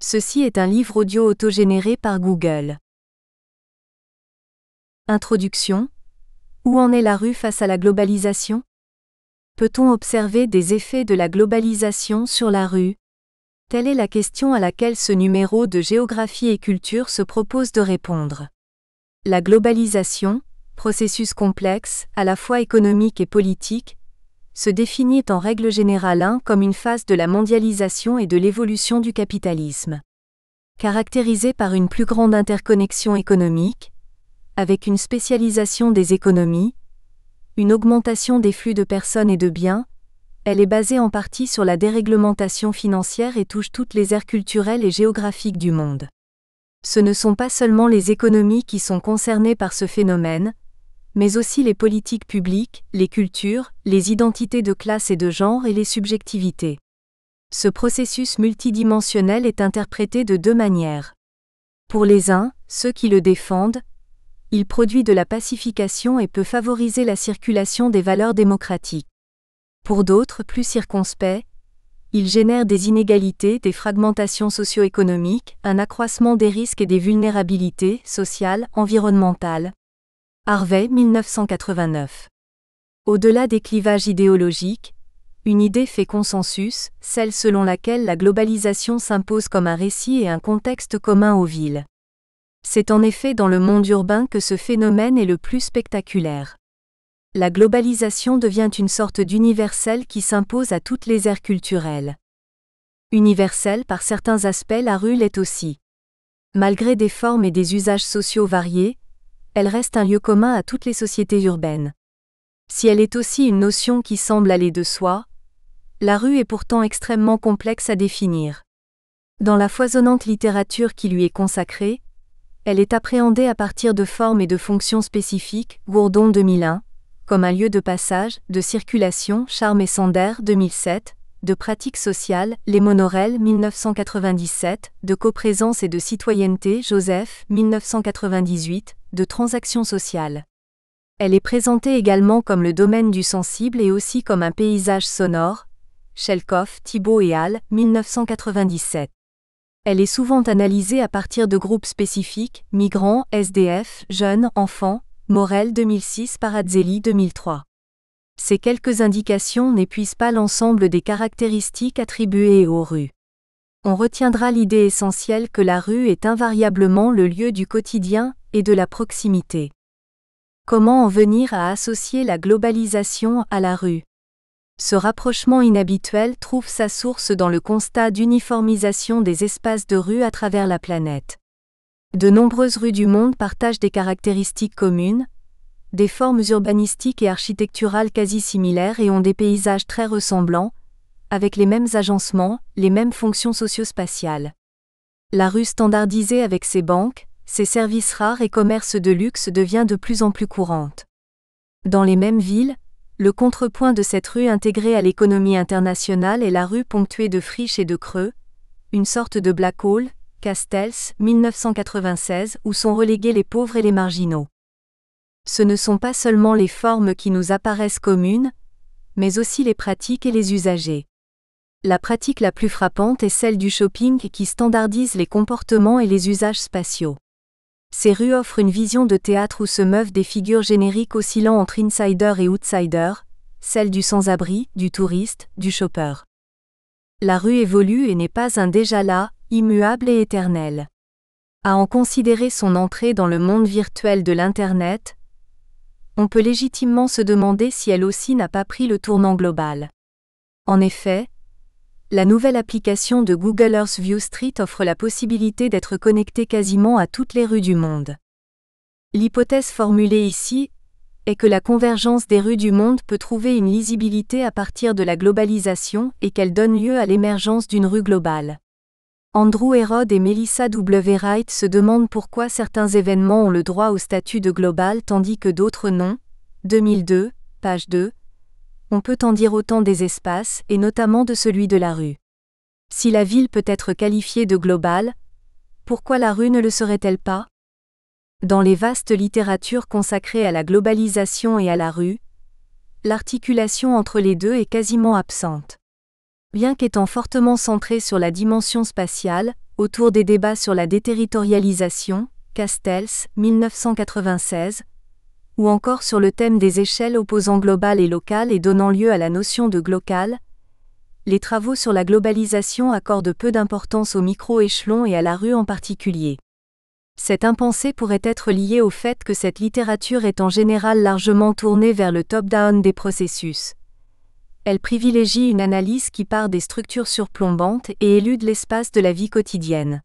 Ceci est un livre audio autogénéré par Google. Introduction. Où en est la rue face à la globalisation? Peut-on observer des effets de la globalisation sur la rue? Telle est la question à laquelle ce numéro de Géographie et Culture se propose de répondre. La globalisation, processus complexe, à la fois économique et politique, se définit en règle générale comme une phase de la mondialisation et de l'évolution du capitalisme. Caractérisée par une plus grande interconnexion économique, avec une spécialisation des économies, une augmentation des flux de personnes et de biens, elle est basée en partie sur la déréglementation financière et touche toutes les aires culturelles et géographiques du monde. Ce ne sont pas seulement les économies qui sont concernées par ce phénomène, mais aussi les politiques publiques, les cultures, les identités de classe et de genre et les subjectivités. Ce processus multidimensionnel est interprété de deux manières. Pour les uns, ceux qui le défendent, il produit de la pacification et peut favoriser la circulation des valeurs démocratiques. Pour d'autres, plus circonspects, il génère des inégalités, des fragmentations socio-économiques, un accroissement des risques et des vulnérabilités sociales, environnementales. Harvey, 1989. Au-delà des clivages idéologiques, une idée fait consensus, celle selon laquelle la globalisation s'impose comme un récit et un contexte commun aux villes. C'est en effet dans le monde urbain que ce phénomène est le plus spectaculaire. La globalisation devient une sorte d'universel qui s'impose à toutes les aires culturelles. Universelle par certains aspects, la rue l'est aussi. Malgré des formes et des usages sociaux variés, elle reste un lieu commun à toutes les sociétés urbaines. Si elle est aussi une notion qui semble aller de soi, la rue est pourtant extrêmement complexe à définir. Dans la foisonnante littérature qui lui est consacrée, elle est appréhendée à partir de formes et de fonctions spécifiques, Gourdon 2001, comme un lieu de passage, de circulation, Charme et Sander 2007, de pratiques sociales, Les Monorels 1997, de coprésence et de citoyenneté, Joseph 1998, de transactions sociales. Elle est présentée également comme le domaine du sensible et aussi comme un paysage sonore, Shelkoff, Thibault et Al, 1997. Elle est souvent analysée à partir de groupes spécifiques, migrants, SDF, jeunes, enfants, Morel 2006, Parazzelli 2003. Ces quelques indications n'épuisent pas l'ensemble des caractéristiques attribuées aux rues. On retiendra l'idée essentielle que la rue est invariablement le lieu du quotidien et de la proximité. Comment en venir à associer la globalisation à la rue? Ce rapprochement inhabituel trouve sa source dans le constat d'uniformisation des espaces de rue à travers la planète. De nombreuses rues du monde partagent des caractéristiques communes, des formes urbanistiques et architecturales quasi similaires et ont des paysages très ressemblants, avec les mêmes agencements, les mêmes fonctions socio-spatiales. La rue standardisée avec ses banques, ses services rares et commerces de luxe devient de plus en plus courante. Dans les mêmes villes, le contrepoint de cette rue intégrée à l'économie internationale est la rue ponctuée de friches et de creux, une sorte de black hole, Castells, 1996, où sont relégués les pauvres et les marginaux. Ce ne sont pas seulement les formes qui nous apparaissent communes, mais aussi les pratiques et les usagers. La pratique la plus frappante est celle du shopping qui standardise les comportements et les usages spatiaux. Ces rues offrent une vision de théâtre où se meuvent des figures génériques oscillant entre insider et outsider, celle du sans-abri, du touriste, du shopper. La rue évolue et n'est pas un déjà là, immuable et éternel. À en considérer son entrée dans le monde virtuel de l'Internet, on peut légitimement se demander si elle aussi n'a pas pris le tournant global. En effet, la nouvelle application de Google Earth View Street offre la possibilité d'être connecté quasiment à toutes les rues du monde. L'hypothèse formulée ici est que la convergence des rues du monde peut trouver une lisibilité à partir de la globalisation et qu'elle donne lieu à l'émergence d'une rue globale. Andrew Herod et Melissa W. Wright se demandent pourquoi certains événements ont le droit au statut de global tandis que d'autres non. 2002, page 2. On peut en dire autant des espaces, et notamment de celui de la rue. Si la ville peut être qualifiée de globale, pourquoi la rue ne le serait-elle pas? Dans les vastes littératures consacrées à la globalisation et à la rue, l'articulation entre les deux est quasiment absente. Bien qu'étant fortement centré sur la dimension spatiale, autour des débats sur la déterritorialisation, Castells, 1996, ou encore sur le thème des échelles opposant global et local et donnant lieu à la notion de glocal, les travaux sur la globalisation accordent peu d'importance au micro-échelon et à la rue en particulier. Cette impensée pourrait être liée au fait que cette littérature est en général largement tournée vers le top-down des processus. Elle privilégie une analyse qui part des structures surplombantes et élude l'espace de la vie quotidienne.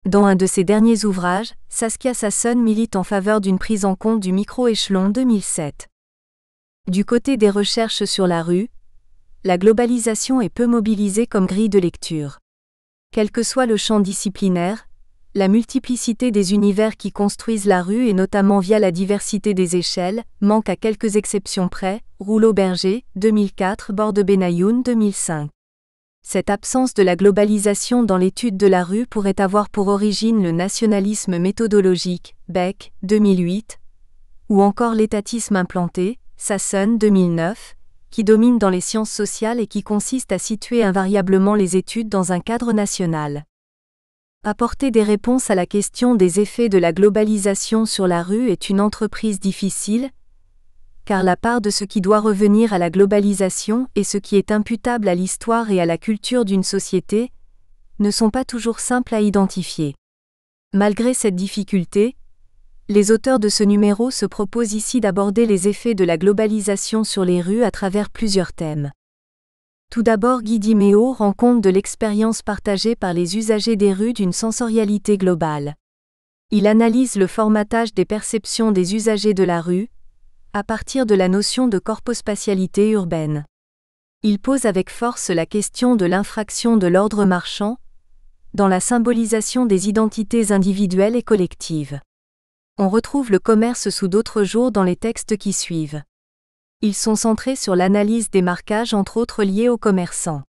Dans un de ses derniers ouvrages, Saskia Sassen milite en faveur d'une prise en compte du micro-échelon 2007. Du côté des recherches sur la rue, la globalisation est peu mobilisée comme grille de lecture. Quel que soit le champ disciplinaire, la multiplicité des univers qui construisent la rue et notamment via la diversité des échelles, manque à quelques exceptions près, Rouleau-Berger, 2004, Borde-Benayoun, 2005. Cette absence de la globalisation dans l'étude de la rue pourrait avoir pour origine le nationalisme méthodologique, Beck, 2008, ou encore l'étatisme implanté, Sassen, 2009, qui domine dans les sciences sociales et qui consiste à situer invariablement les études dans un cadre national. Apporter des réponses à la question des effets de la globalisation sur la rue est une entreprise difficile, car la part de ce qui doit revenir à la globalisation et ce qui est imputable à l'histoire et à la culture d'une société ne sont pas toujours simples à identifier. Malgré cette difficulté, les auteurs de ce numéro se proposent ici d'aborder les effets de la globalisation sur les rues à travers plusieurs thèmes. Tout d'abord, Guy Dimeo rend compte de l'expérience partagée par les usagers des rues d'une sensorialité globale. Il analyse le formatage des perceptions des usagers de la rue, à partir de la notion de corpospatialité urbaine. Il pose avec force la question de l'infraction de l'ordre marchand, dans la symbolisation des identités individuelles et collectives. On retrouve le commerce sous d'autres jours dans les textes qui suivent. Ils sont centrés sur l'analyse des marquages entre autres liés aux commerçants.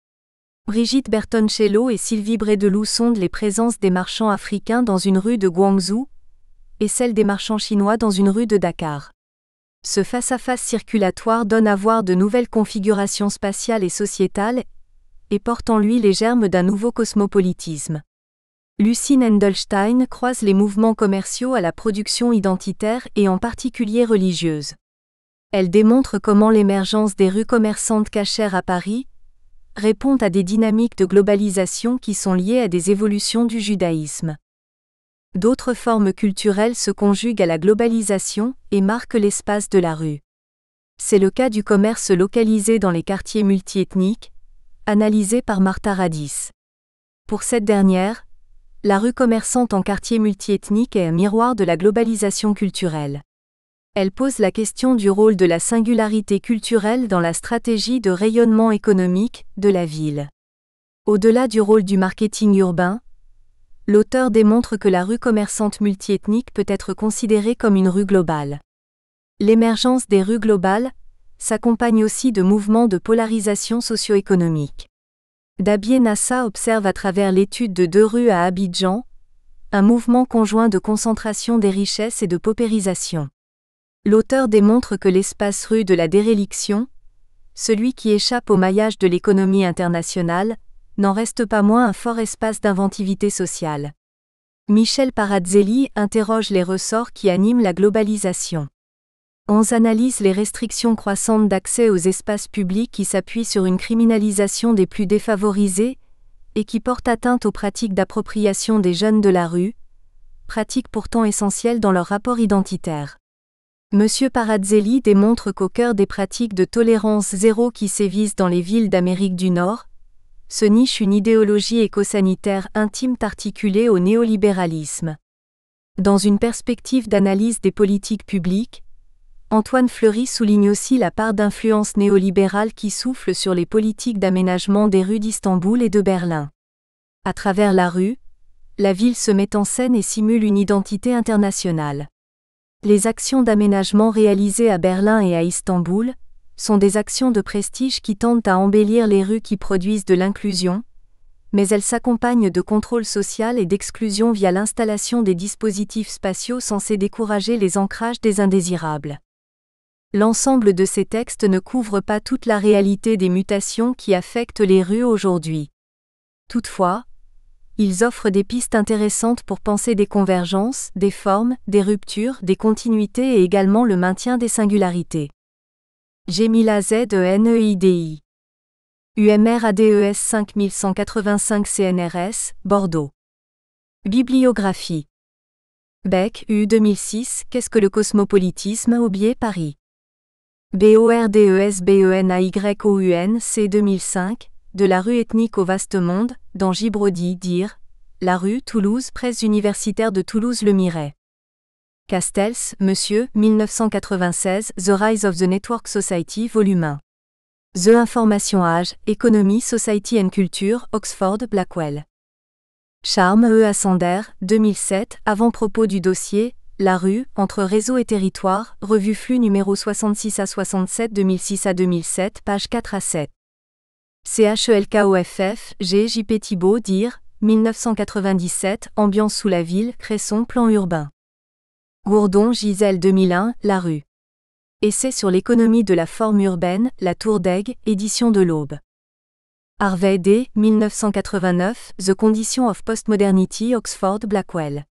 Brigitte Bertoncello et Sylvie Brédeloup sondent les présences des marchands africains dans une rue de Guangzhou et celle des marchands chinois dans une rue de Dakar. Ce face-à-face circulatoire donne à voir de nouvelles configurations spatiales et sociétales et porte en lui les germes d'un nouveau cosmopolitisme. Lucy Nendelstein croise les mouvements commerciaux à la production identitaire et en particulier religieuse. Elle démontre comment l'émergence des rues commerçantes cachères à Paris répond à des dynamiques de globalisation qui sont liées à des évolutions du judaïsme. D'autres formes culturelles se conjuguent à la globalisation et marquent l'espace de la rue. C'est le cas du commerce localisé dans les quartiers multiethniques, analysé par Martha Radis. Pour cette dernière, la rue commerçante en quartier multiethnique est un miroir de la globalisation culturelle. Elle pose la question du rôle de la singularité culturelle dans la stratégie de rayonnement économique de la ville. Au-delà du rôle du marketing urbain, l'auteur démontre que la rue commerçante multiethnique peut être considérée comme une rue globale. L'émergence des rues globales s'accompagne aussi de mouvements de polarisation socio-économique. Dabier Nassa observe à travers l'étude de 2 rues à Abidjan, un mouvement conjoint de concentration des richesses et de paupérisation. L'auteur démontre que l'espace rue de la déréliction, celui qui échappe au maillage de l'économie internationale, n'en reste pas moins un fort espace d'inventivité sociale. Michel Paradzelli interroge les ressorts qui animent la globalisation. On analyse les restrictions croissantes d'accès aux espaces publics qui s'appuient sur une criminalisation des plus défavorisés et qui portent atteinte aux pratiques d'appropriation des jeunes de la rue, pratiques pourtant essentielles dans leur rapport identitaire. Monsieur Paradzelli démontre qu'au cœur des pratiques de tolérance zéro qui sévissent dans les villes d'Amérique du Nord, se niche une idéologie écosanitaire intime articulée au néolibéralisme. Dans une perspective d'analyse des politiques publiques, Antoine Fleury souligne aussi la part d'influence néolibérale qui souffle sur les politiques d'aménagement des rues d'Istanbul et de Berlin. À travers la rue, la ville se met en scène et simule une identité internationale. Les actions d'aménagement réalisées à Berlin et à Istanbul sont des actions de prestige qui tendent à embellir les rues qui produisent de l'inclusion, mais elles s'accompagnent de contrôle social et d'exclusion via l'installation des dispositifs spatiaux censés décourager les ancrages des indésirables. L'ensemble de ces textes ne couvre pas toute la réalité des mutations qui affectent les rues aujourd'hui. Toutefois, ils offrent des pistes intéressantes pour penser des convergences, des formes, des ruptures, des continuités et également le maintien des singularités. Gemila Zeneidi. UMR ADES 5185 CNRS, Bordeaux. Bibliographie. Beck, U 2006, Qu'est-ce que le cosmopolitisme? Aubier, Paris. BORDESBENAYOUN C 2005, De la rue ethnique au vaste monde, dans J. Brody, dire, La rue, Toulouse, Presse universitaire de Toulouse Le Miret. Castells, Monsieur, 1996, The Rise of the Network Society, Volume 1. The Information Age, Economy, Society and Culture, Oxford, Blackwell. Charme, E. Assander, 2007, avant-propos du dossier, La rue, entre réseau et territoire, revue flux numéro 66 à 67 2006 à 2007, page 4 à 7. CHELKOFF, G. J.P. Thibault, dire, 1997, Ambiance sous la ville, Cresson, plan urbain. Gourdon, Gisèle 2001, La rue. Essai sur l'économie de la forme urbaine, La Tour d'Aigle, édition de l'Aube. Harvey D. 1989, The Condition of Postmodernity, Oxford, Blackwell.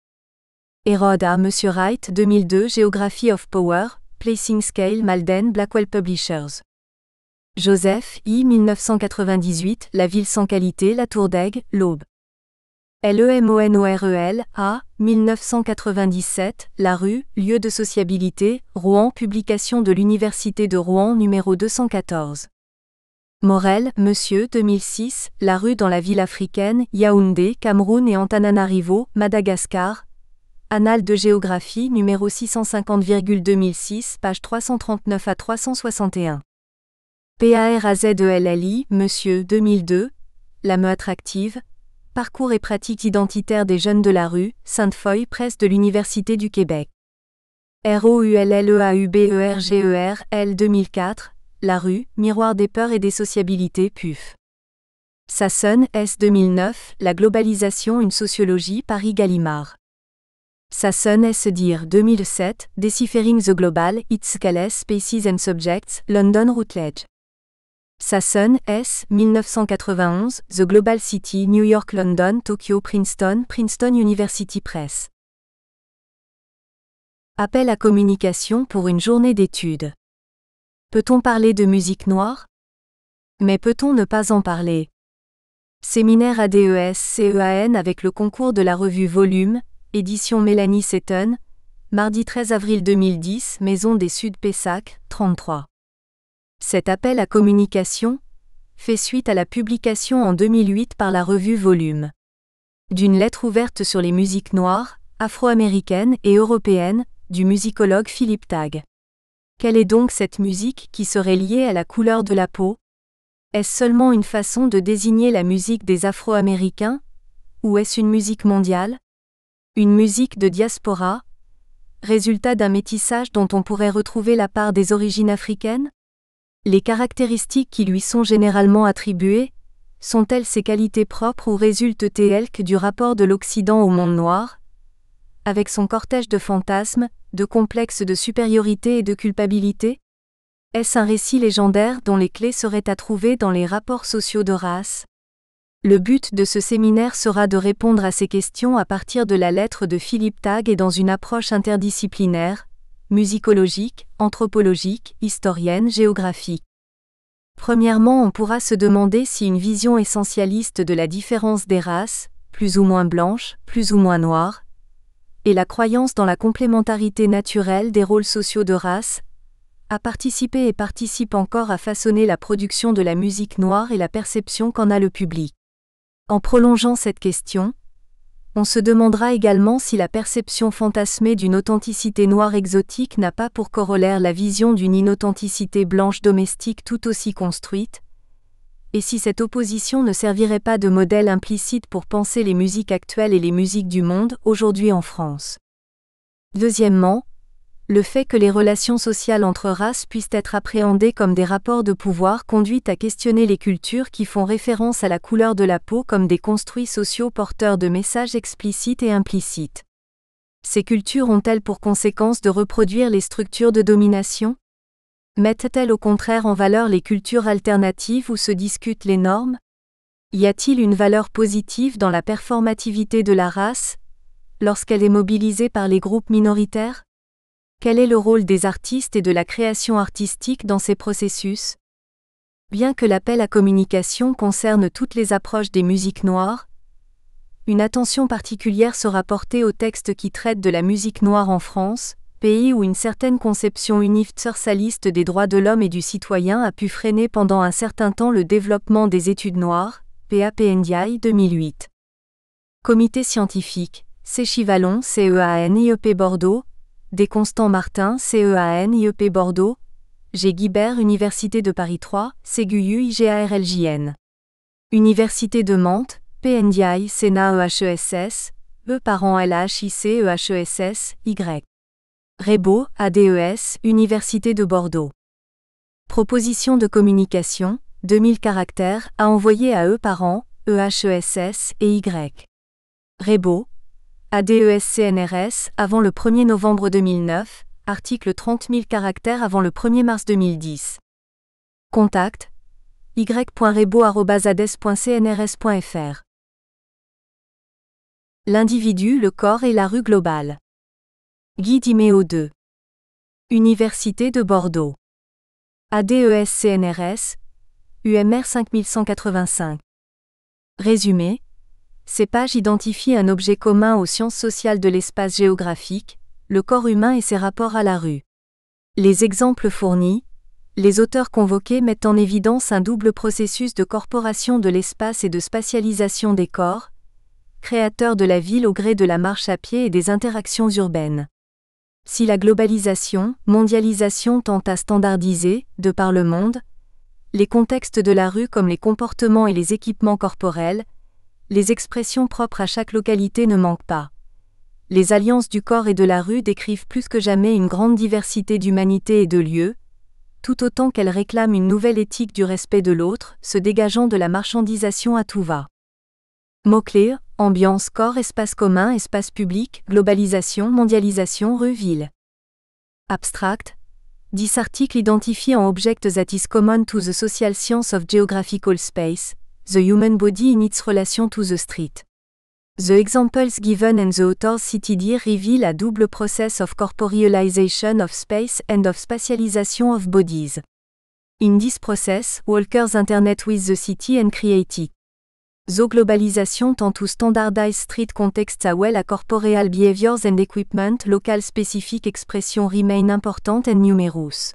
Hérode A. Monsieur Wright 2002, Geography of Power, Placing Scale, Malden, Blackwell Publishers. Joseph I. 1998, La ville sans qualité, La Tour d'Aigle, l'Aube. LEMONOREL A. 1997, La rue, lieu de sociabilité, Rouen, publication de l'Université de Rouen numéro 214. Morel, Monsieur 2006, La rue dans la ville africaine, Yaoundé, Cameroun et Antananarivo, Madagascar. Annales de géographie numéro 650,2006, page 339 à 361. PARAZELLI, Monsieur 2002, La me attractive, Parcours et pratiques identitaires des jeunes de la rue, Sainte-Foy, presse de l'Université du Québec. ROULLEAUBERGER, L 2004, La rue, Miroir des peurs et des sociabilités, PUF. Sasson, S 2009, La globalisation, une sociologie, Paris Gallimard. Sasson S. Dire 2007, Deciphering the Global, Its Scales, Species and Subjects, London Routledge. Sasson S. 1991, The Global City, New York, London, Tokyo, Princeton, Princeton University Press. Appel à communication pour une journée d'études. Peut-on parler de musique noire? Mais peut-on ne pas en parler? Séminaire ADES-CEAN avec le concours de la revue Volume, édition Mélanie Seton, mardi 13 avril 2010, Maison des Suds Pessac, 33. Cet appel à communication fait suite à la publication en 2008 par la revue Volume d'une lettre ouverte sur les musiques noires, afro-américaines et européennes, du musicologue Philippe Tag. Quelle est donc cette musique qui serait liée à la couleur de la peau? Est-ce seulement une façon de désigner la musique des Afro-Américains? Ou est-ce une musique mondiale? Une musique de diaspora? Résultat d'un métissage dont on pourrait retrouver la part des origines africaines? Les caractéristiques qui lui sont généralement attribuées, sont-elles ses qualités propres ou résultent-elles du rapport de l'Occident au monde noir? Avec son cortège de fantasmes, de complexes de supériorité et de culpabilité? Est-ce un récit légendaire dont les clés seraient à trouver dans les rapports sociaux de race? Le but de ce séminaire sera de répondre à ces questions à partir de la lettre de Philippe Tag et dans une approche interdisciplinaire, musicologique, anthropologique, historienne, géographique. Premièrement, on pourra se demander si une vision essentialiste de la différence des races, plus ou moins blanches, plus ou moins noires, et la croyance dans la complémentarité naturelle des rôles sociaux de race, a participé et participe encore à façonner la production de la musique noire et la perception qu'en a le public. En prolongeant cette question, on se demandera également si la perception fantasmée d'une authenticité noire exotique n'a pas pour corollaire la vision d'une inauthenticité blanche domestique tout aussi construite, et si cette opposition ne servirait pas de modèle implicite pour penser les musiques actuelles et les musiques du monde aujourd'hui en France. Deuxièmement, le fait que les relations sociales entre races puissent être appréhendées comme des rapports de pouvoir conduit à questionner les cultures qui font référence à la couleur de la peau comme des construits sociaux porteurs de messages explicites et implicites. Ces cultures ont-elles pour conséquence de reproduire les structures de domination? Mettent-elles au contraire en valeur les cultures alternatives où se discutent les normes? Y a-t-il une valeur positive dans la performativité de la race, lorsqu'elle est mobilisée par les groupes minoritaires? Quel est le rôle des artistes et de la création artistique dans ces processus? Bien que l'appel à communication concerne toutes les approches des musiques noires, une attention particulière sera portée aux textes qui traitent de la musique noire en France, pays où une certaine conception universaliste des droits de l'homme et du citoyen a pu freiner pendant un certain temps le développement des études noires, PAPNDI 2008. Comité scientifique, C. Chivalon CEAN-IEP Bordeaux, D. Constant Martin CEAN-IEP Bordeaux, G. Guibert Université de Paris 3, Séguiu IGARLJN. Université de Mantes, PNDI Sénat EHESS, E. Parent LHIC EHESS, Y. Rebaud, ADES, Université de Bordeaux. Proposition de communication, 2000 caractères, à envoyer à Parent, EHESS et Y. Rebaud, ADES-CNRS, avant le 1er novembre 2009, article 30 000 caractères avant le 1er mars 2010. Contact y.rebaud@ades.cnrs.fr. L'individu, le corps et la rue globale. Guy Diméo 2. Université de Bordeaux. ADES-CNRS, UMR 5185. Résumé. Ces pages identifient un objet commun aux sciences sociales de l'espace géographique, le corps humain et ses rapports à la rue. Les exemples fournis, les auteurs convoqués mettent en évidence un double processus de corporation de l'espace et de spatialisation des corps, créateurs de la ville au gré de la marche à pied et des interactions urbaines. Si la globalisation, mondialisation tend à standardiser, de par le monde, les contextes de la rue comme les comportements et les équipements corporels, les expressions propres à chaque localité ne manquent pas. Les alliances du corps et de la rue décrivent plus que jamais une grande diversité d'humanités et de lieux, tout autant qu'elles réclament une nouvelle éthique du respect de l'autre, se dégageant de la marchandisation à tout va. Mots-clés, ambiance, corps, espace commun, espace public, globalisation, mondialisation, rue-ville. Abstract. 10 articles identifiant objects that is common to the social science of geographical space, the human body in its relation to the street. The examples given and the authors cited here reveal a double process of corporealization of space and of spatialization of bodies. In this process, walkers internet with the city and create it. Though globalization tend to standardize street contexts as well as corporeal behaviors and equipment, local specific expressions remain important and numerous.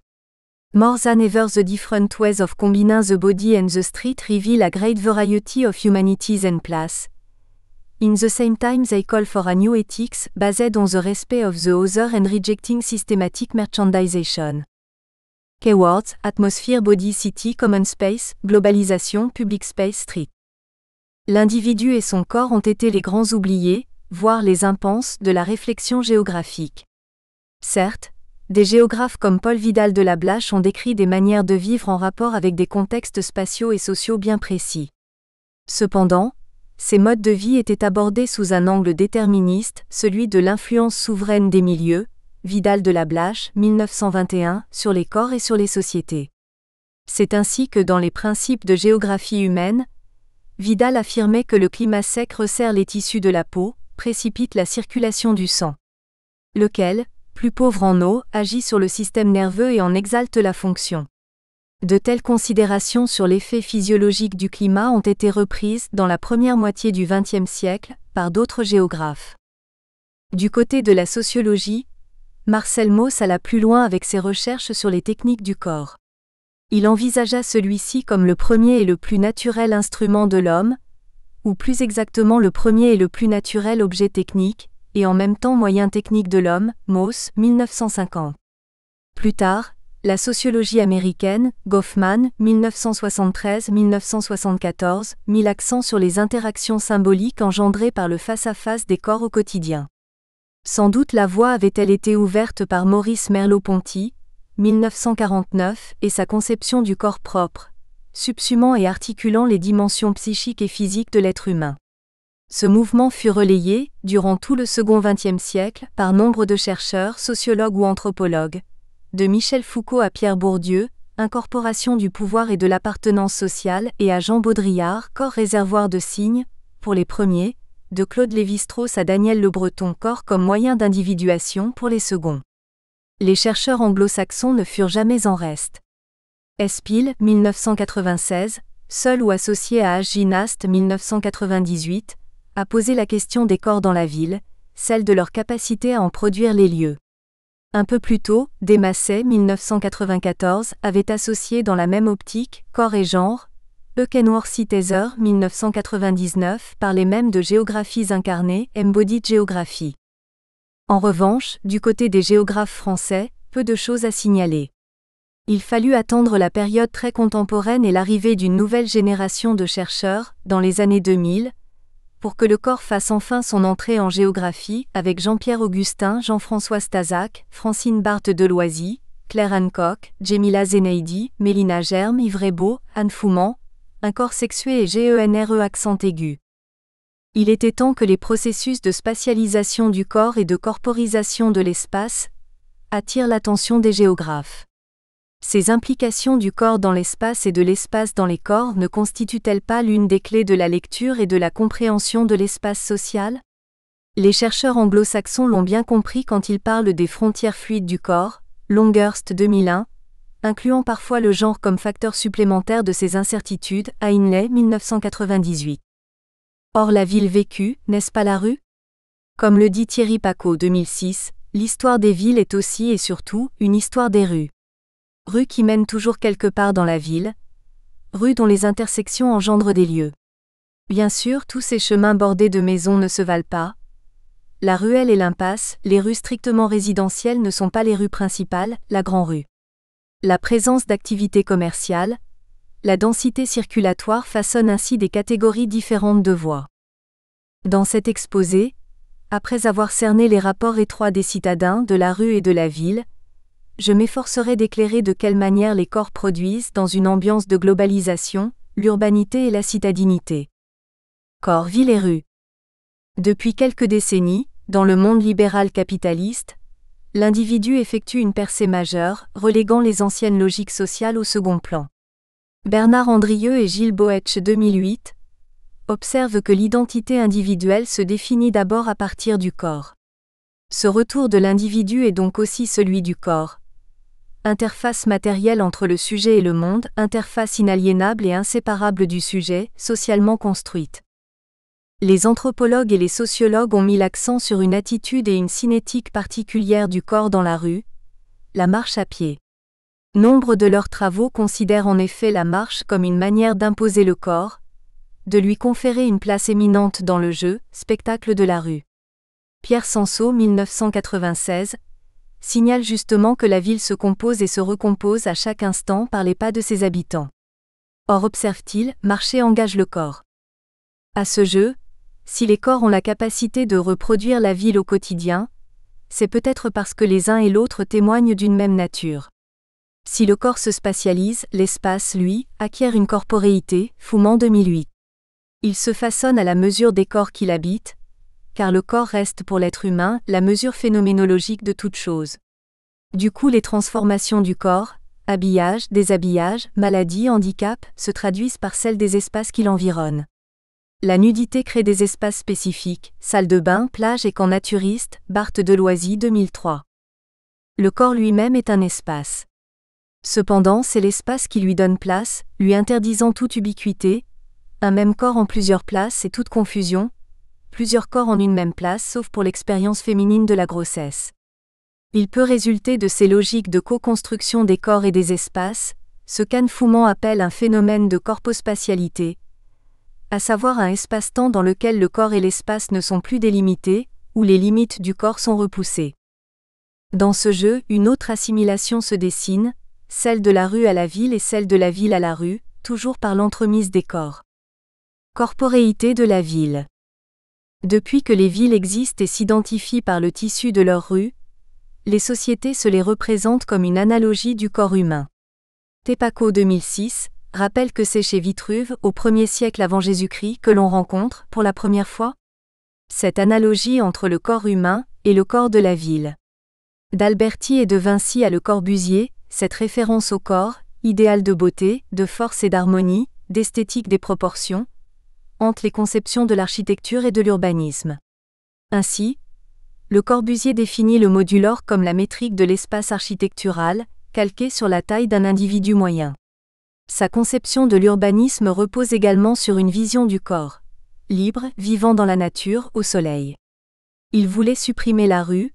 More than ever, the different ways of combining the body and the street reveal a great variety of humanities and place. In the same time, they call for a new ethics, based on the respect of the other and rejecting systematic merchandisation. Keywords: atmosphere, body, city, common space, globalisation, public space, street. L'individu et son corps ont été les grands oubliés, voire les impenses, de la réflexion géographique. Certes, des géographes comme Paul Vidal de la Blache ont décrit des manières de vivre en rapport avec des contextes spatiaux et sociaux bien précis. Cependant, ces modes de vie étaient abordés sous un angle déterministe, celui de l'influence souveraine des milieux, Vidal de la Blache, 1921, sur les corps et sur les sociétés. C'est ainsi que dans les principes de géographie humaine, Vidal affirmait que le climat sec resserre les tissus de la peau, précipite la circulation du sang. Lequel, plus pauvre en eau, agit sur le système nerveux et en exalte la fonction. De telles considérations sur l'effet physiologique du climat ont été reprises dans la première moitié du XXe siècle par d'autres géographes. Du côté de la sociologie, Marcel Mauss alla plus loin avec ses recherches sur les techniques du corps. Il envisagea celui-ci comme le premier et le plus naturel instrument de l'homme, ou plus exactement le premier et le plus naturel objet technique, et en même temps moyen technique de l'homme, Mauss, 1950. Plus tard, la sociologie américaine, Goffman, 1973-1974, mit l'accent sur les interactions symboliques engendrées par le face-à-face des corps au quotidien. Sans doute la voie avait-elle été ouverte par Maurice Merleau-Ponty, 1949, et sa conception du corps propre, subsumant et articulant les dimensions psychiques et physiques de l'être humain. Ce mouvement fut relayé, durant tout le second XXe siècle, par nombre de chercheurs, sociologues ou anthropologues, de Michel Foucault à Pierre Bourdieu, Incorporation du pouvoir et de l'appartenance sociale, et à Jean Baudrillard, Corps réservoir de signes, pour les premiers, de Claude Lévi-Strauss à Daniel Le Breton, Corps comme moyen d'individuation pour les seconds. Les chercheurs anglo-saxons ne furent jamais en reste. Espil, 1996, seul ou associé à H. Gynast, 1998, a posé la question des corps dans la ville, celle de leur capacité à en produire les lieux. Un peu plus tôt, Desmassais, 1994, avait associé dans la même optique corps et genre. Eukenworthy Taser, 1999, parlait même de géographies incarnées, embodied geography. En revanche, du côté des géographes français, peu de choses à signaler. Il fallut attendre la période très contemporaine et l'arrivée d'une nouvelle génération de chercheurs, dans les années 2000, pour que le corps fasse enfin son entrée en géographie, avec Jean-Pierre Augustin, Jean-François Stazac, Francine Barthes-Deloisy, Claire Hancock, Jemila Zeneidi, Mélina Germe, Yves Rebaud, Anne Fouman, un corps sexué et GENRE accent aigu. Il était temps que les processus de spatialisation du corps et de corporisation de l'espace attirent l'attention des géographes. Ces implications du corps dans l'espace et de l'espace dans les corps ne constituent-elles pas l'une des clés de la lecture et de la compréhension de l'espace social ? Les chercheurs anglo-saxons l'ont bien compris quand ils parlent des frontières fluides du corps, Longhurst 2001, incluant parfois le genre comme facteur supplémentaire de ces incertitudes, Ainley 1998. Or la ville vécue, n'est-ce pas la rue ? Comme le dit Thierry Pacaud 2006, l'histoire des villes est aussi et surtout une histoire des rues. Rues qui mènent toujours quelque part dans la ville, rues dont les intersections engendrent des lieux. Bien sûr, tous ces chemins bordés de maisons ne se valent pas. La ruelle et l'impasse, les rues strictement résidentielles ne sont pas les rues principales, la grande rue. La présence d'activités commerciales, la densité circulatoire façonnent ainsi des catégories différentes de voies. Dans cet exposé, après avoir cerné les rapports étroits des citadins, de la rue et de la ville, je m'efforcerai d'éclairer de quelle manière les corps produisent, dans une ambiance de globalisation, l'urbanité et la citadinité. Corps, ville et rue. Depuis quelques décennies, dans le monde libéral capitaliste, l'individu effectue une percée majeure, reléguant les anciennes logiques sociales au second plan. Bernard Andrieux et Gilles Boetsch 2008 observent que l'identité individuelle se définit d'abord à partir du corps. Ce retour de l'individu est donc aussi celui du corps. Interface matérielle entre le sujet et le monde, interface inaliénable et inséparable du sujet, socialement construite. Les anthropologues et les sociologues ont mis l'accent sur une attitude et une cinétique particulière du corps dans la rue, la marche à pied. Nombre de leurs travaux considèrent en effet la marche comme une manière d'imposer le corps, de lui conférer une place éminente dans le jeu, spectacle de la rue. Pierre Sansot, 1996, signale justement que la ville se compose et se recompose à chaque instant par les pas de ses habitants. Or observe-t-il, marcher engage le corps. À ce jeu, si les corps ont la capacité de reproduire la ville au quotidien, c'est peut-être parce que les uns et l'autre témoignent d'une même nature. Si le corps se spatialise, l'espace, lui, acquiert une corporéité, Fouman 2008. Il se façonne à la mesure des corps qu'il habite, car le corps reste pour l'être humain la mesure phénoménologique de toute chose. Du coup les transformations du corps, habillage, déshabillage, maladie, handicap, se traduisent par celles des espaces qui l'environnent. La nudité crée des espaces spécifiques, salle de bain, plage et camp naturiste, Barthes-Deloisy 2003. Le corps lui-même est un espace. Cependant c'est l'espace qui lui donne place, lui interdisant toute ubiquité, un même corps en plusieurs places et toute confusion, plusieurs corps en une même place sauf pour l'expérience féminine de la grossesse. Il peut résulter de ces logiques de co-construction des corps et des espaces, ce qu'Anne Fouman appelle un phénomène de corpospatialité, à savoir un espace-temps dans lequel le corps et l'espace ne sont plus délimités, où les limites du corps sont repoussées. Dans ce jeu, une autre assimilation se dessine, celle de la rue à la ville et celle de la ville à la rue, toujours par l'entremise des corps. Corporéité de la ville. Depuis que les villes existent et s'identifient par le tissu de leurs rues, les sociétés se les représentent comme une analogie du corps humain. Tepaco 2006 rappelle que c'est chez Vitruve, au 1er siècle avant Jésus-Christ, que l'on rencontre, pour la première fois, cette analogie entre le corps humain et le corps de la ville. D'Alberti et de Vinci à Le Corbusier, cette référence au corps, idéal de beauté, de force et d'harmonie, d'esthétique des proportions, hante les conceptions de l'architecture et de l'urbanisme. Ainsi, Le Corbusier définit le modulor comme la métrique de l'espace architectural, calquée sur la taille d'un individu moyen. Sa conception de l'urbanisme repose également sur une vision du corps, libre, vivant dans la nature, au soleil. Il voulait supprimer la rue,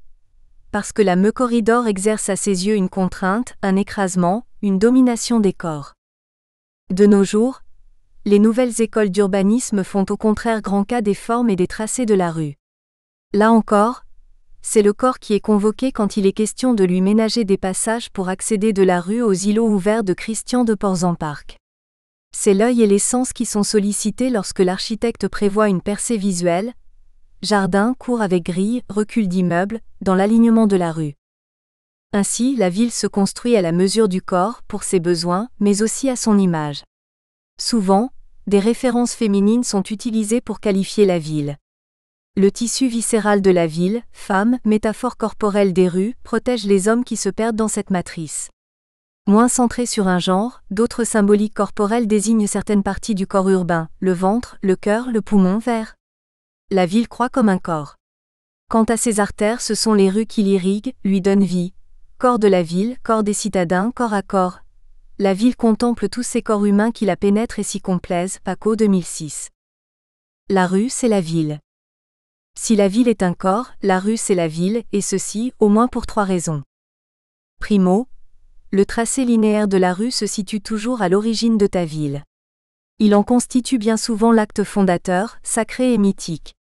parce que la corridor exerce à ses yeux une contrainte, un écrasement, une domination des corps. De nos jours, les nouvelles écoles d'urbanisme font au contraire grand cas des formes et des tracés de la rue. Là encore, c'est le corps qui est convoqué quand il est question de lui ménager des passages pour accéder de la rue aux îlots ouverts de Christian de Portzamparc. C'est l'œil et les sens qui sont sollicités lorsque l'architecte prévoit une percée visuelle, jardin, cour avec grille, recul d'immeuble, dans l'alignement de la rue. Ainsi, la ville se construit à la mesure du corps, pour ses besoins, mais aussi à son image. Souvent, des références féminines sont utilisées pour qualifier la ville. Le tissu viscéral de la ville, femme, métaphore corporelle des rues, protège les hommes qui se perdent dans cette matrice. Moins centré sur un genre, d'autres symboliques corporelles désignent certaines parties du corps urbain, le ventre, le cœur, le poumon vert. La ville croît comme un corps. Quant à ses artères, ce sont les rues qui l'irriguent, lui donnent vie. Corps de la ville, corps des citadins, corps à corps. La ville contemple tous ces corps humains qui la pénètrent et s'y complaisent, Paco 2006. La rue, c'est la ville. Si la ville est un corps, la rue c'est la ville, et ceci, au moins pour 3 raisons. Primo, le tracé linéaire de la rue se situe toujours à l'origine de ta ville. Il en constitue bien souvent l'acte fondateur, sacré et mythique.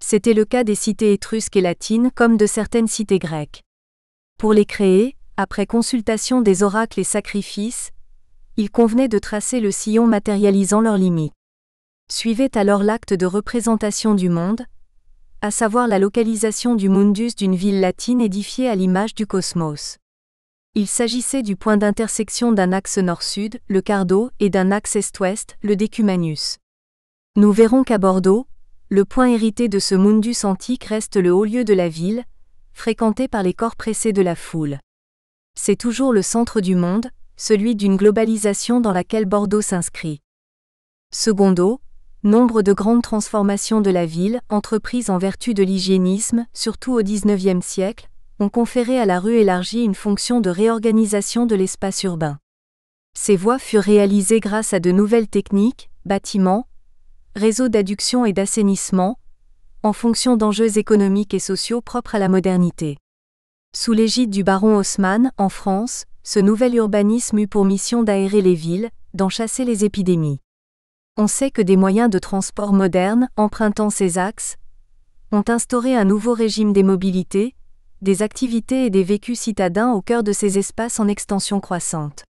C'était le cas des cités étrusques et latines comme de certaines cités grecques. Pour les créer, après consultation des oracles et sacrifices, il convenait de tracer le sillon matérialisant leurs limites. Suivait alors l'acte de représentation du monde, à savoir la localisation du mundus d'une ville latine édifiée à l'image du cosmos. Il s'agissait du point d'intersection d'un axe nord-sud, le Cardo, et d'un axe est-ouest, le Decumanus. Nous verrons qu'à Bordeaux, le point hérité de ce mundus antique reste le haut lieu de la ville, fréquenté par les corps pressés de la foule. C'est toujours le centre du monde, celui d'une globalisation dans laquelle Bordeaux s'inscrit. Secondo, nombre de grandes transformations de la ville, entreprises en vertu de l'hygiénisme, surtout au XIXe siècle, ont conféré à la rue élargie une fonction de réorganisation de l'espace urbain. Ces voies furent réalisées grâce à de nouvelles techniques, bâtiments, réseaux d'adduction et d'assainissement, en fonction d'enjeux économiques et sociaux propres à la modernité. Sous l'égide du baron Haussmann, en France, ce nouvel urbanisme eut pour mission d'aérer les villes, d'en chasser les épidémies. On sait que des moyens de transport modernes, empruntant ces axes, ont instauré un nouveau régime des mobilités, des activités et des vécus citadins au cœur de ces espaces en extension croissante.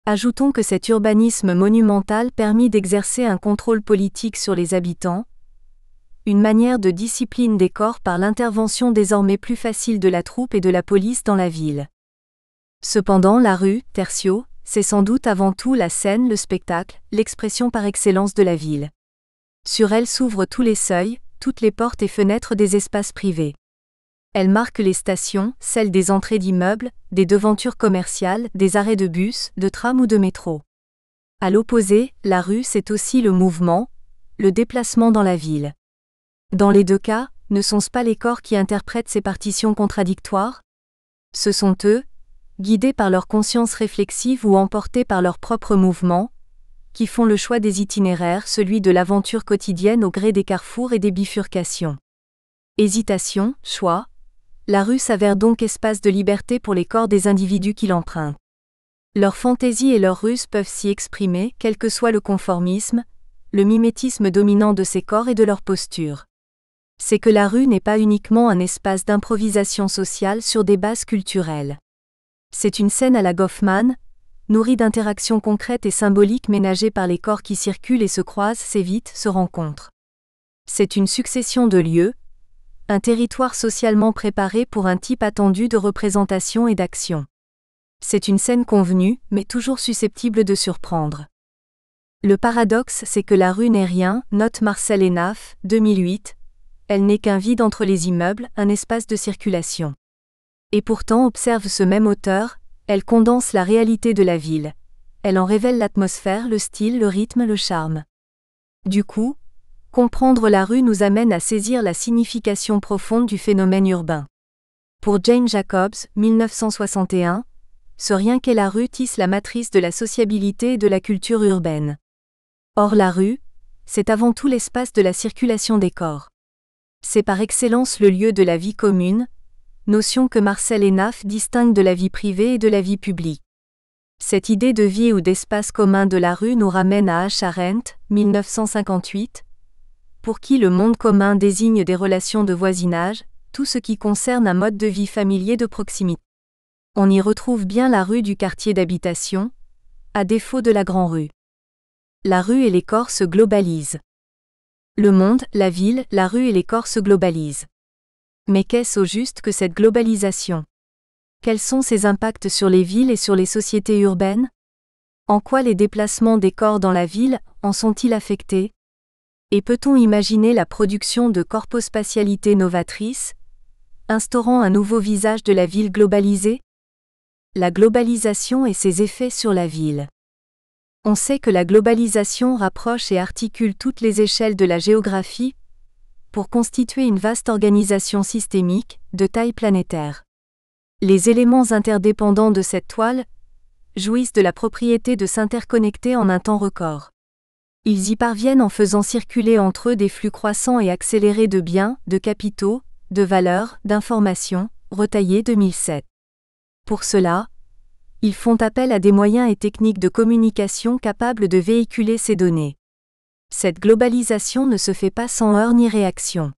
Ajoutons que cet urbanisme monumental permit d'exercer un contrôle politique sur les habitants, une manière de discipline des corps par l'intervention désormais plus facile de la troupe et de la police dans la ville. Cependant, la rue, tertio, c'est sans doute avant tout la scène, le spectacle, l'expression par excellence de la ville. Sur elle s'ouvrent tous les seuils, toutes les portes et fenêtres des espaces privés. Elle marque les stations, celles des entrées d'immeubles, des devantures commerciales, des arrêts de bus, de tram ou de métro. À l'opposé, la rue c'est aussi le mouvement, le déplacement dans la ville. Dans les deux cas, ne sont-ce pas les corps qui interprètent ces partitions contradictoires ? Ce sont eux, guidés par leur conscience réflexive ou emportés par leur propre mouvement, qui font le choix des itinéraires, celui de l'aventure quotidienne au gré des carrefours et des bifurcations. Hésitation, choix. La rue s'avère donc espace de liberté pour les corps des individus qui l'empruntent. Leur fantaisie et leur ruse peuvent s'y exprimer, quel que soit le conformisme, le mimétisme dominant de ces corps et de leur posture. C'est que la rue n'est pas uniquement un espace d'improvisation sociale sur des bases culturelles. C'est une scène à la Goffman, nourrie d'interactions concrètes et symboliques ménagées par les corps qui circulent et se croisent, s'évitent, se rencontrent. C'est une succession de lieux, un territoire socialement préparé pour un type attendu de représentation et d'action. C'est une scène convenue, mais toujours susceptible de surprendre. Le paradoxe, c'est que la rue n'est rien, note Marcel Hénaff, 2008, elle n'est qu'un vide entre les immeubles, un espace de circulation. Et pourtant, observe ce même auteur, elle condense la réalité de la ville. Elle en révèle l'atmosphère, le style, le rythme, le charme. Du coup, comprendre la rue nous amène à saisir la signification profonde du phénomène urbain. Pour Jane Jacobs, 1961, ce rien qu'est la rue tisse la matrice de la sociabilité et de la culture urbaine. Or la rue, c'est avant tout l'espace de la circulation des corps. C'est par excellence le lieu de la vie commune, notion que Marcel Hénaff distingue de la vie privée et de la vie publique. Cette idée de vie ou d'espace commun de la rue nous ramène à H. Arendt, 1958, pour qui le monde commun désigne des relations de voisinage, tout ce qui concerne un mode de vie familier de proximité. On y retrouve bien la rue du quartier d'habitation, à défaut de la grand-rue. La rue et les corps se globalisent. Le monde, la ville, la rue et les corps se globalisent. Mais qu'est-ce au juste que cette globalisation ? Quels sont ses impacts sur les villes et sur les sociétés urbaines ? En quoi les déplacements des corps dans la ville en sont-ils affectés ? Et peut-on imaginer la production de corpospatialité novatrice, instaurant un nouveau visage de la ville globalisée ? La globalisation et ses effets sur la ville. On sait que la globalisation rapproche et articule toutes les échelles de la géographie pour constituer une vaste organisation systémique, de taille planétaire. Les éléments interdépendants de cette toile jouissent de la propriété de s'interconnecter en un temps record. Ils y parviennent en faisant circuler entre eux des flux croissants et accélérés de biens, de capitaux, de valeurs, d'informations, Retailleé 2007. Pour cela, ils font appel à des moyens et techniques de communication capables de véhiculer ces données. Cette globalisation ne se fait pas sans heurts ni réaction.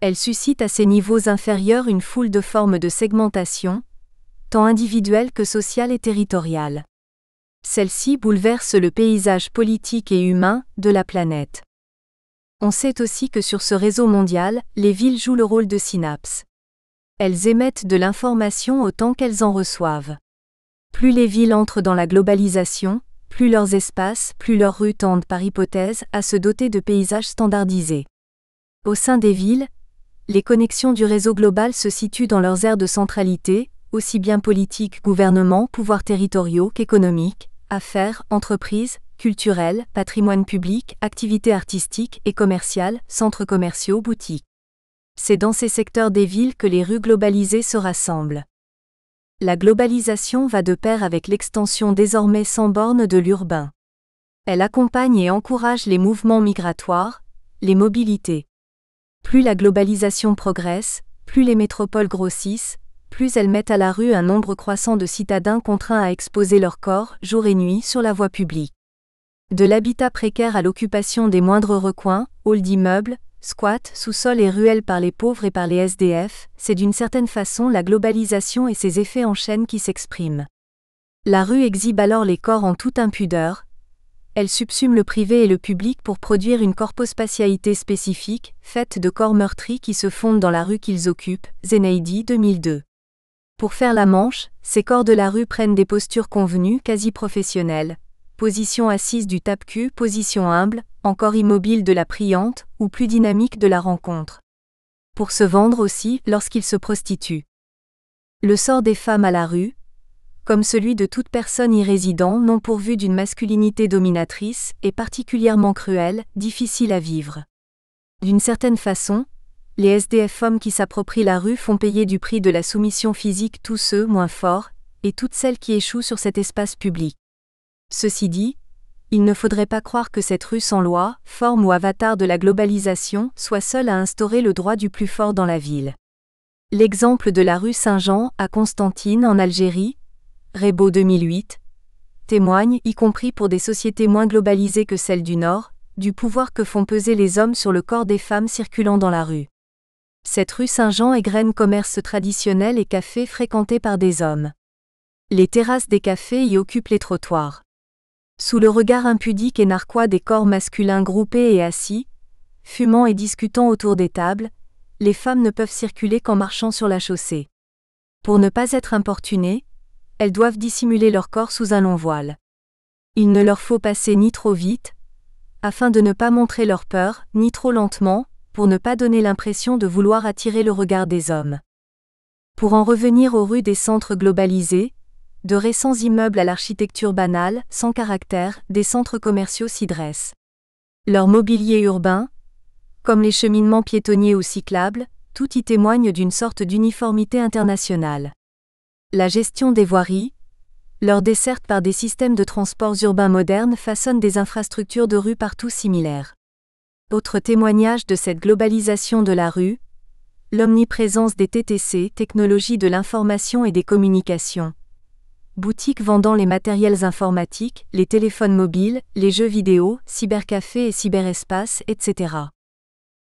Elle suscite à ces niveaux inférieurs une foule de formes de segmentation, tant individuelle que sociale et territoriale. Celle-ci bouleverse le paysage politique et humain de la planète. On sait aussi que sur ce réseau mondial, les villes jouent le rôle de synapses. Elles émettent de l'information autant qu'elles en reçoivent. Plus les villes entrent dans la globalisation, plus leurs espaces, plus leurs rues tendent par hypothèse à se doter de paysages standardisés. Au sein des villes, les connexions du réseau global se situent dans leurs aires de centralité, aussi bien politiques, gouvernements, pouvoirs territoriaux qu'économiques, affaires, entreprises, culturelles, patrimoine public, activités artistiques et commerciales, centres commerciaux, boutiques. C'est dans ces secteurs des villes que les rues globalisées se rassemblent. La globalisation va de pair avec l'extension désormais sans bornes de l'urbain. Elle accompagne et encourage les mouvements migratoires, les mobilités. Plus la globalisation progresse, plus les métropoles grossissent, plus elles mettent à la rue un nombre croissant de citadins contraints à exposer leur corps, jour et nuit, sur la voie publique. De l'habitat précaire à l'occupation des moindres recoins, halls d'immeubles, squats, sous-sols et ruelles par les pauvres et par les SDF, c'est d'une certaine façon la globalisation et ses effets en chaîne qui s'expriment. La rue exhibe alors les corps en toute impudeur. Elle subsume le privé et le public pour produire une corpospatialité spécifique, faite de corps meurtris qui se fondent dans la rue qu'ils occupent, Zenaidi 2002. Pour faire la manche, ces corps de la rue prennent des postures convenues, quasi professionnelles. Position assise du tape-cul, position humble, encore immobile de la priante, ou plus dynamique de la rencontre. Pour se vendre aussi, lorsqu'ils se prostituent. Le sort des femmes à la rue, comme celui de toute personne y résidant non pourvue d'une masculinité dominatrice, est particulièrement cruel, difficile à vivre. D'une certaine façon, les SDF hommes qui s'approprient la rue font payer du prix de la soumission physique tous ceux moins forts, et toutes celles qui échouent sur cet espace public. Ceci dit, il ne faudrait pas croire que cette rue sans loi, forme ou avatar de la globalisation, soit seule à instaurer le droit du plus fort dans la ville. L'exemple de la rue Saint-Jean à Constantine en Algérie, Rebo 2008, témoigne, y compris pour des sociétés moins globalisées que celles du Nord, du pouvoir que font peser les hommes sur le corps des femmes circulant dans la rue. Cette rue Saint-Jean égrène commerce traditionnel et cafés fréquentés par des hommes. Les terrasses des cafés y occupent les trottoirs. Sous le regard impudique et narquois des corps masculins groupés et assis, fumant et discutant autour des tables, les femmes ne peuvent circuler qu'en marchant sur la chaussée. Pour ne pas être importunées, elles doivent dissimuler leur corps sous un long voile. Il ne leur faut passer ni trop vite, afin de ne pas montrer leur peur, ni trop lentement, pour ne pas donner l'impression de vouloir attirer le regard des hommes. Pour en revenir aux rues des centres globalisés, de récents immeubles à l'architecture banale, sans caractère, des centres commerciaux s'y dressent. Leur mobilier urbain, comme les cheminements piétonniers ou cyclables, tout y témoigne d'une sorte d'uniformité internationale. La gestion des voiries, leur desserte par des systèmes de transports urbains modernes façonne des infrastructures de rue partout similaires. Autre témoignage de cette globalisation de la rue, l'omniprésence des TTC, technologies de l'information et des communications. Boutiques vendant les matériels informatiques, les téléphones mobiles, les jeux vidéo, cybercafés et cyberespaces, etc.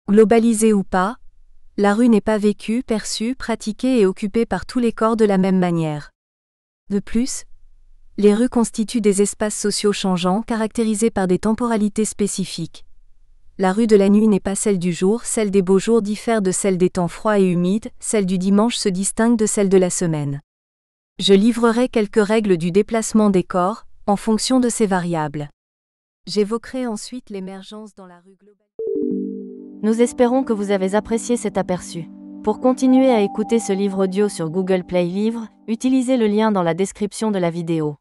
Globalisée ou pas, la rue n'est pas vécue, perçue, pratiquée et occupée par tous les corps de la même manière. De plus, les rues constituent des espaces sociaux changeants caractérisés par des temporalités spécifiques. La rue de la nuit n'est pas celle du jour, celle des beaux jours diffère de celle des temps froids et humides, celle du dimanche se distingue de celle de la semaine. Je livrerai quelques règles du déplacement des corps, en fonction de ces variables. J'évoquerai ensuite l'émergence dans la rue globale. Nous espérons que vous avez apprécié cet aperçu. Pour continuer à écouter ce livre audio sur Google Play Livres, utilisez le lien dans la description de la vidéo.